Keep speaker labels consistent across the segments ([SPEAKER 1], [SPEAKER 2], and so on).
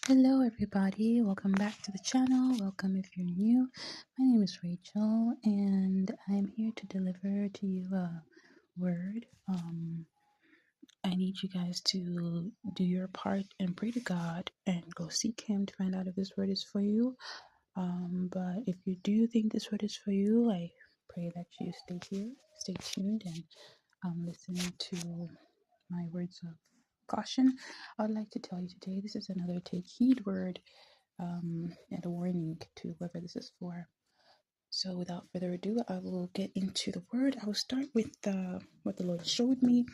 [SPEAKER 1] Hello everybody, welcome back to the channel. Welcome if you're new. My name is Rachel and I'm here to deliver to you a word. I need you guys to do your part and pray to God and go seek him to find out if this word is for you. But if you do think this word is for you, I pray that you stay here, stay tuned, and listen to my words of caution. I would like to tell you today this is another take heed word and a warning to whoever this is for. So without further ado, I will get into the word. I will start with what the Lord showed me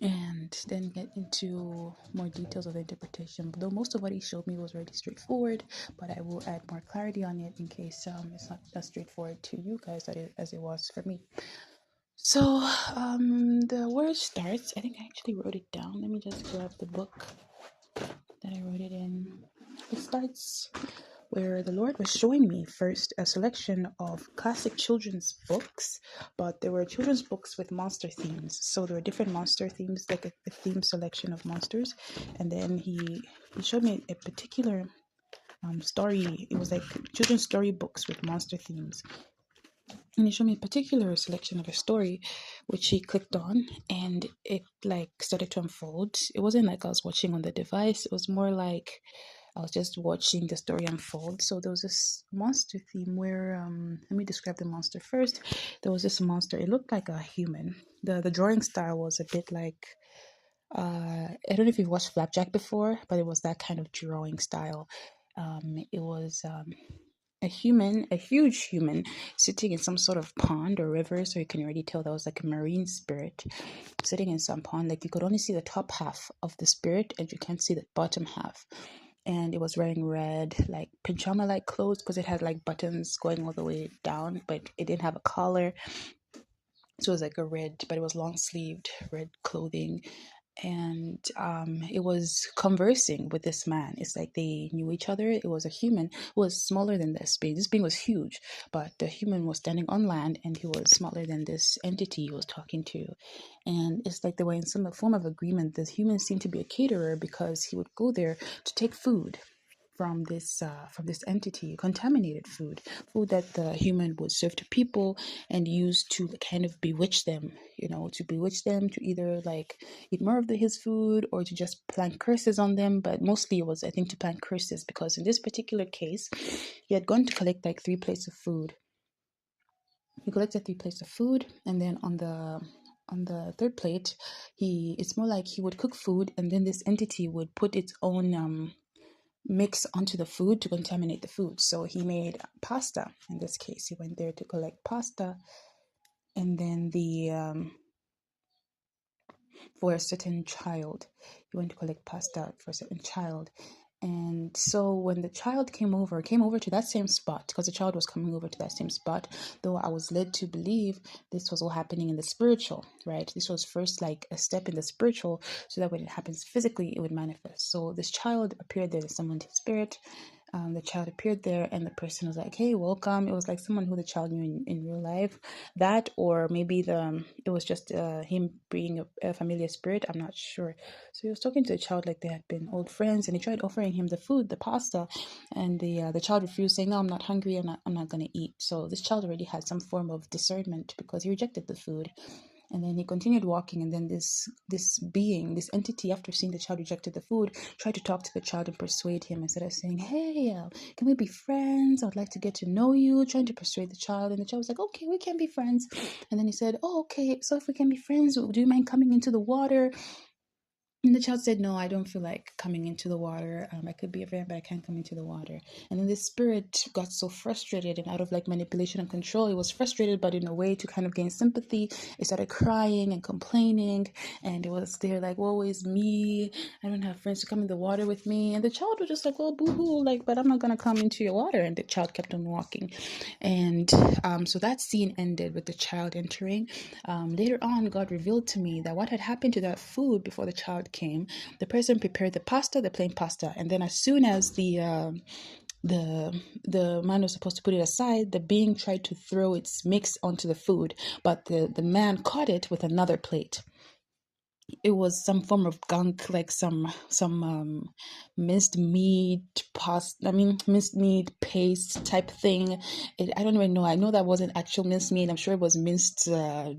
[SPEAKER 1] and then get into more details of the interpretation. Though most of what he showed me was already straightforward, but I will add more clarity on it in case it's not as straightforward to you guys as it was for me. So the word starts, I think I actually wrote it down. Let me just grab the book that I wrote it in. It starts where the Lord was showing me first a selection of classic children's books, but there were children's books with monster themes. So there were different monster themes, like a theme selection of monsters. And then he showed me a particular story. It was like children's story books with monster themes. And he showed me a particular selection of a story, which he clicked on, and it like started to unfold. It wasn't like I was watching on the device. It was more like I was just watching the story unfold. So there was this monster theme where let me describe the monster first. There was this monster. It looked like a human. The drawing style was a bit like I don't know if you've watched Flapjack before, but it was that kind of drawing style. It was a human, a huge human, sitting in some sort of pond or river. So you can already tell that was like a marine spirit sitting in some pond. Like you could only see the top half of the spirit and you can't see the bottom half. And it was wearing red, like pajama like clothes because it had like buttons going all the way down, but it didn't have a collar. So it was like a red, but it was long sleeved red clothing. And it was conversing with this man. It's like they knew each other. It was a human who was smaller than this being. This being was huge, but the human was standing on land and he was smaller than this entity he was talking to. And it's like they were in some form of agreement. This human seemed to be a caterer because he would go there to take food from this entity, contaminated food that the human would serve to people and use to kind of bewitch them, to bewitch them to either like eat more of his food or to just plant curses on them. But mostly it was, I think, to plant curses, because in this particular case he had gone to collect like 3 plates of food. He collected 3 plates of food, and then on the third plate, it's more like he would cook food, and then this entity would put its own mix onto the food to contaminate the food. So he made pasta. In this case, he went there to collect pasta, and then for a certain child, he went to collect pasta for a certain child. And so when the child came over to that same spot, because the child was coming over to that same spot, though I was led to believe this was all happening in the spiritual, right? This was first like a step in the spiritual, so that when it happens physically, it would manifest. So this child appeared there, summoned his spirit. The child appeared there, and the person was like, "Hey, welcome." It was like someone who the child knew in real life, that, or maybe it was just him being a familiar spirit. I'm not sure. So he was talking to the child like they had been old friends, and he tried offering him the food, the pasta, and the child refused, saying, "No, I'm not hungry. I'm not going to eat." So this child already had some form of discernment because he rejected the food. And then he continued walking, and then this entity, after seeing the child rejected the food, tried to talk to the child and persuade him, instead of saying, "Hey, can we be friends? I would like to get to know you," trying to persuade the child. And the child was like, "Okay, we can be friends." And then he said, "Oh, okay, so if we can be friends, do you mind coming into the water?" And the child said, "No, I don't feel like coming into the water. I could be a friend, but I can't come into the water." And then the spirit got so frustrated, and out of like manipulation and control, it was frustrated, but in a way to kind of gain sympathy, it started crying and complaining. And it was there like, "Woe is me. I don't have friends to come in the water with me." And the child was just like, "Well, boo-hoo, like, but I'm not going to come into your water." And the child kept on walking. And so that scene ended with the child entering. Later on, God revealed to me that what had happened to that food before the child came, the person prepared the pasta, the plain pasta, and then as soon as the man was supposed to put it aside, the being tried to throw its mix onto the food, but the man caught it with another plate. it was some form of gunk, like some minced meat pasta, I mean minced meat paste type thing. I don't even know. I know that wasn't actual minced meat. I'm sure it was minced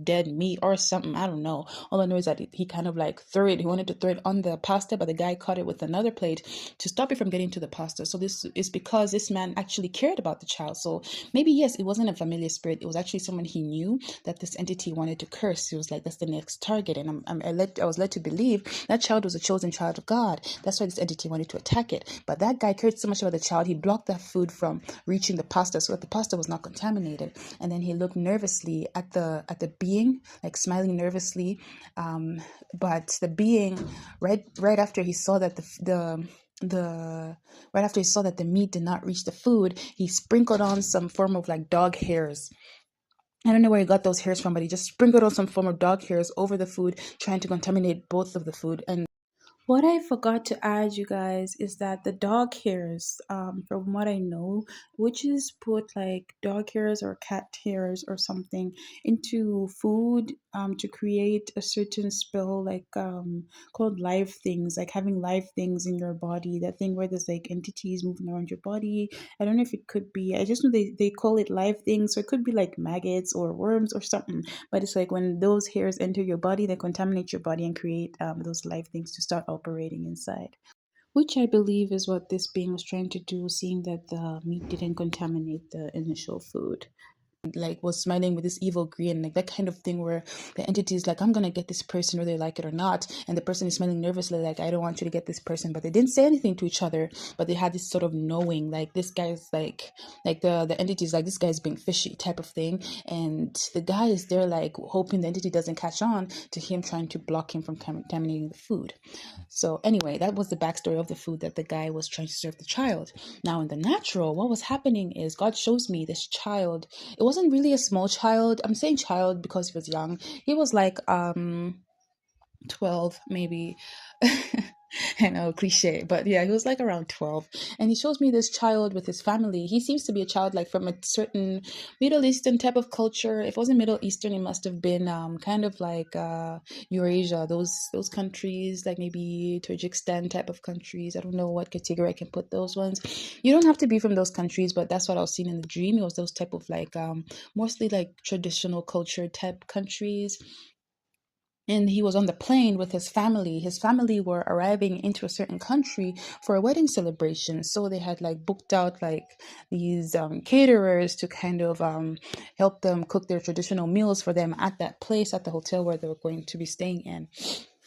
[SPEAKER 1] dead meat or something. I don't know. All I know is that he kind of like threw it. He wanted to throw it on the pasta, but the guy caught it with another plate to stop it from getting to the pasta. So this is because this man actually cared about the child. So maybe yes, it wasn't a familiar spirit. It was actually someone he knew that this entity wanted to curse. It was like, that's the next target. And I was led to believe that child was a chosen child of God. That's why this entity wanted to attack it. But that guy cared so much about the child, he blocked that food from reaching the pasta so that the pasta was not contaminated. And then he looked nervously at the being, like smiling nervously. But the being, right after he saw that the right after he saw that the meat did not reach the food, he sprinkled on some form of like dog hairs. I don't know where he got those hairs from, but he just sprinkled on some form of dog hairs over the food, trying to contaminate both of the food. And what I forgot to add, you guys, is that the dog hairs, from what I know, witches put like dog hairs or cat hairs or something into food, to create a certain spell, like called live things, like having live things in your body. That thing where there's like entities moving around your body. I don't know if it could be. I just know they call it live things, so it could be like maggots or worms or something. But it's like when those hairs enter your body, they contaminate your body and create those live things to start operating inside. Which I believe is what this being was trying to do, seeing that the meat didn't contaminate the initial food. Like was smiling with this evil grin, like that kind of thing where the entity is like, I'm gonna get this person whether they like it or not, and the person is smiling nervously like, I don't want you to get this person, but they didn't say anything to each other, but they had this sort of knowing, like this guy's like the entity is like, this guy's being fishy type of thing, and the guy is there like hoping the entity doesn't catch on to him, trying to block him from contaminating the food. So anyway, that was the backstory of the food that the guy was trying to serve the child. Now in the natural, what was happening is God shows me this child. It wasn't really a small child. I'm saying child because he was young. He was like 12 maybe. I know, cliche, but yeah, he was like around 12. And he shows me this child with his family. He seems to be a child like from a certain Middle Eastern type of culture. If it wasn't Middle Eastern, it must have been kind of like Eurasia, those countries, like maybe Tajikistan type of countries. I don't know what category I can put those ones. You don't have to be from those countries, but that's what I was seeing in the dream. It was those type of like mostly like traditional culture type countries. And he was on the plane with his family. His family were arriving into a certain country for a wedding celebration, so they had like booked out like these caterers to kind of help them cook their traditional meals for them at that place, at the hotel where they were going to be staying in.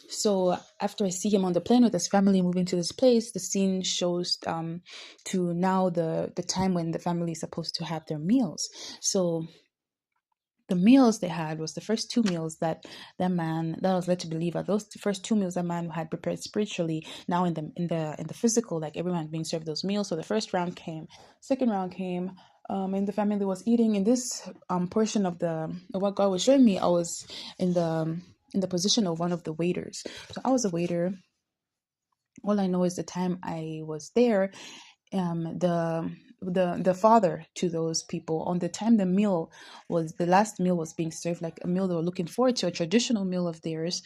[SPEAKER 1] So after I see him on the plane with his family moving to this place, the scene shows to now the time when the family is supposed to have their meals. So the meals they had was the first two meals that man, that I was led to believe are those first two meals that man had prepared spiritually, now in the physical, like everyone being served those meals. So the first round came, second round came, and the family was eating. In this portion of what God was showing me, I was in the position of one of the waiters. So I was a waiter. All I know is the time I was there, the father to those people, on the time the last meal was being served, like a meal they were looking forward to, a traditional meal of theirs,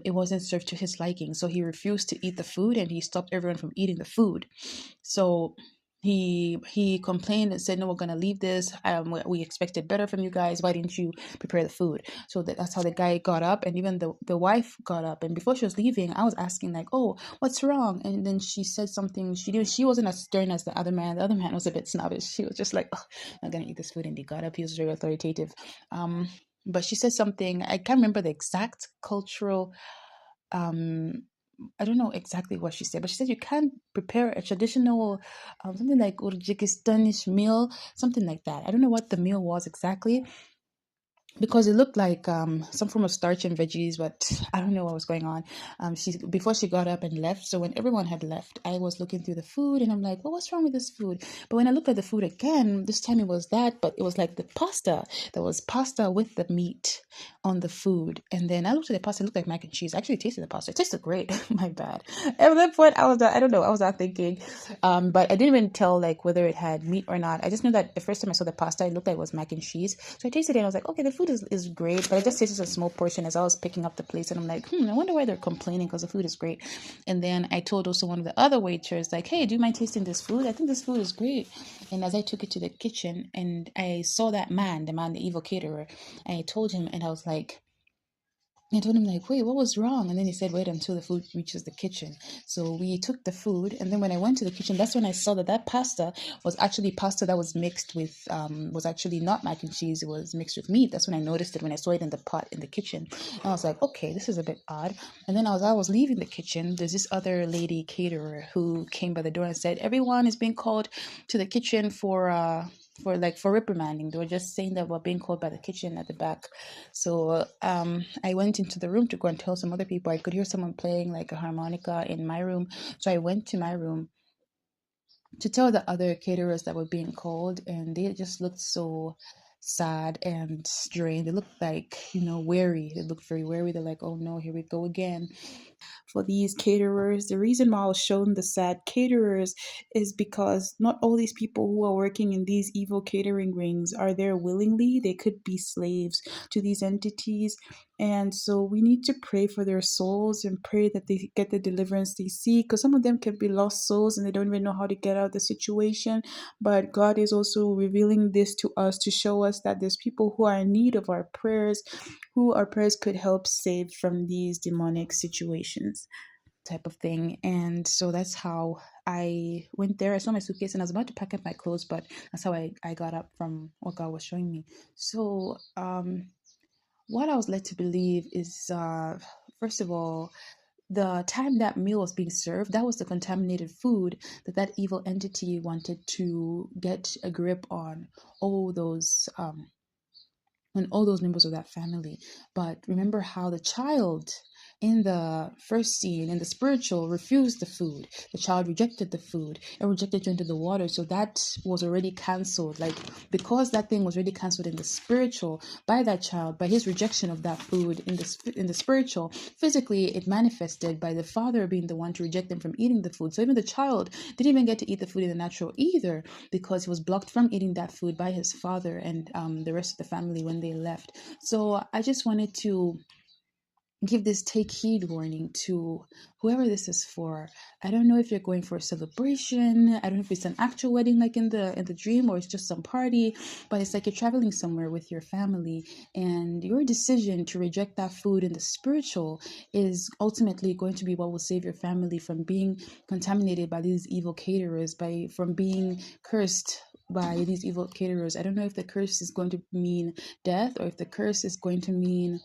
[SPEAKER 1] it wasn't served to his liking, so he refused to eat the food and he stopped everyone from eating the food. So he complained and said, no, we're gonna leave this. We expected better from you guys. Why didn't you prepare the food? So that's how the guy got up, and even the wife got up. And before she was leaving, I was asking like, oh, what's wrong? And then she said something. She wasn't as stern as the other man. The other man was a bit snobbish. She was just like, oh, I'm not gonna eat this food. And he got up. He was very authoritative. But she said something. I can't remember the exact cultural I don't know exactly what she said, but she said you can't prepare a traditional something like Urjikistanish meal, something like that. I don't know what the meal was exactly, because it looked like some form of starch and veggies, but I don't know what was going on. Before she got up and left, so when everyone had left, I was looking through the food and I'm like, well, what's wrong with this food? But when I looked at the food again, this time it was that, but it was like the pasta. There was pasta with the meat on the food. And then I looked at the pasta, it looked like mac and cheese. I actually tasted the pasta. It tasted great. My bad. At that point, I don't know, I was not thinking. But I didn't even tell like whether it had meat or not. I just knew that the first time I saw the pasta, it looked like it was mac and cheese. So I tasted it and I was like, okay, the food food is great, but I just tasted a small portion as I was picking up the plates, and I'm like, I wonder why they're complaining, because the food is great. And then I told also one of the other waiters, like, hey, do you mind tasting this food? I think this food is great. And as I took it to the kitchen and I saw that man, the evil caterer, I told him, and I told him, like, wait, what was wrong? And then he said, wait until the food reaches the kitchen. So we took the food, and then when I went to the kitchen, that's when I saw that pasta was actually pasta that was mixed with was actually not mac and cheese. It was mixed with meat. That's when I noticed it, when I saw it in the pot in the kitchen. And I was like, okay, this is a bit odd. And then as I was leaving the kitchen, there's this other lady caterer who came by the door and said, everyone is being called to the kitchen for reprimanding. They were just saying that we're being called by the kitchen at the back. So I went into the room to go and tell some other people. I could hear someone playing like a harmonica in my room. So I went to my room to tell the other caterers that were being called, and they just looked so sad and drained. They looked like, weary. They looked very weary. They're like, oh no, here we go again. For these caterers, the reason why I was shown the sad caterers is because not all these people who are working in these evil catering rings are there willingly. They could be slaves to these entities. And so we need to pray for their souls and pray that they get the deliverance they seek, because some of them can be lost souls and they don't even know how to get out of the situation. But God is also revealing this to us to show us that there's people who are in need of our prayers, who our prayers could help save from these demonic situations, type of thing. And so that's how I went there. I saw my suitcase and I was about to pack up my clothes, but that's how I got up from what God was showing me. So what I was led to believe is, first of all, the time that meal was being served, that was the contaminated food that evil entity wanted to get a grip on all those members of that family. But remember how the child in the first scene, in the spiritual, refused the food. The child rejected the food and rejected to enter the water. So that was already cancelled. Like, because that thing was already cancelled in the spiritual by that child, by his rejection of that food in the spiritual, physically it manifested by the father being the one to reject them from eating the food. So even the child didn't even get to eat the food in the natural either, because he was blocked from eating that food by his father and the rest of the family when they left. So I just wanted to give this take heed warning to whoever this is for. I don't know if you're going for a celebration. I don't know if it's an actual wedding like in the dream, or it's just some party, but it's like you're traveling somewhere with your family, and your decision to reject that food in the spiritual is ultimately going to be what will save your family from being contaminated by these evil caterers, from being cursed by these evil caterers. I don't know if the curse is going to mean death, or if the curse is going to mean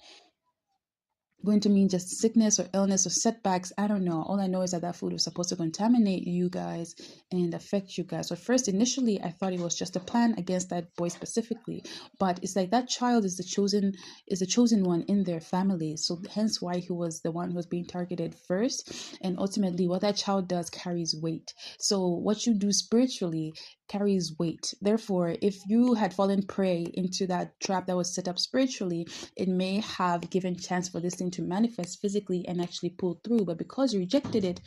[SPEAKER 1] just sickness or illness or setbacks. I don't know. All I know is that food was supposed to contaminate you guys and affect you guys. So first, initially, I thought it was just a plan against that boy specifically, but it's like that child is the chosen one in their family. So hence why he was the one who was being targeted first, and ultimately, what that child does carries weight. So what you do spiritually carries weight. Therefore, if you had fallen prey into that trap that was set up spiritually, it may have given chance for this thing to manifest physically and actually pull through. But because you rejected it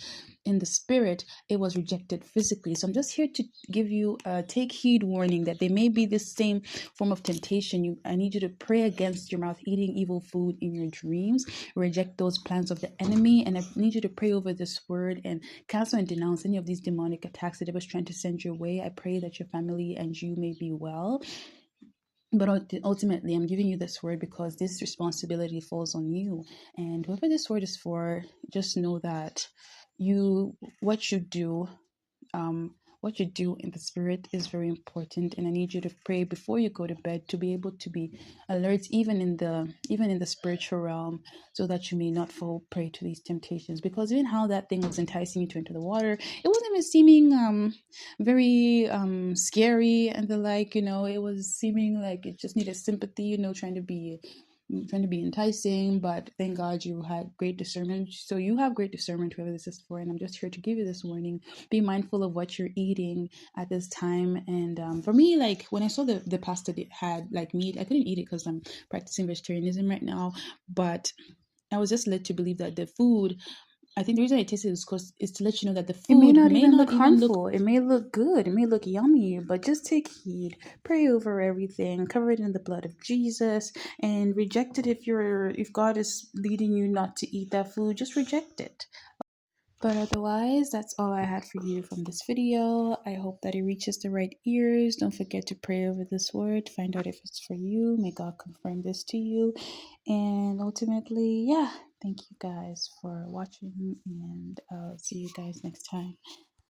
[SPEAKER 1] in the spirit, it was rejected physically. So I'm just here to give you a take heed warning that there may be this same form of temptation. I need you to pray against your mouth eating evil food in your dreams. Reject those plans of the enemy, and I need you to pray over this word and cancel and denounce any of these demonic attacks that it was trying to send your way. I pray that your family and you may be well. But ultimately, I'm giving you this word because this responsibility falls on you. And whoever this word is for, just know that what you do in the spirit is very important, and I need you to pray before you go to bed to be able to be alert even in the spiritual realm, so that you may not fall prey to these temptations. Because even how that thing was enticing you to enter the water, it wasn't even seeming very scary and the like, it was seeming like it just needed sympathy, trying to be enticing. But thank God you had great discernment. So you have great discernment, whoever this is for, and I'm just here to give you this warning. Be mindful of what you're eating at this time. And for me, like when I saw the pasta that had like meat, I couldn't eat it because I'm practicing vegetarianism right now, but I was just led to believe that the food I think the reason I taste it is because it's to let you know that the
[SPEAKER 2] It may
[SPEAKER 1] food
[SPEAKER 2] not
[SPEAKER 1] may
[SPEAKER 2] even
[SPEAKER 1] not
[SPEAKER 2] look
[SPEAKER 1] even look.
[SPEAKER 2] harmful. It may look good. It may look yummy, but just take heed. Pray over everything. Cover it in the blood of Jesus and reject it if God is leading you not to eat that food, just reject it. But otherwise, that's all I had for you from this video. I hope that it reaches the right ears. Don't forget to pray over this word, find out if it's for you. May God confirm this to you. And ultimately, yeah, thank you guys for watching, and I'll see you guys next time.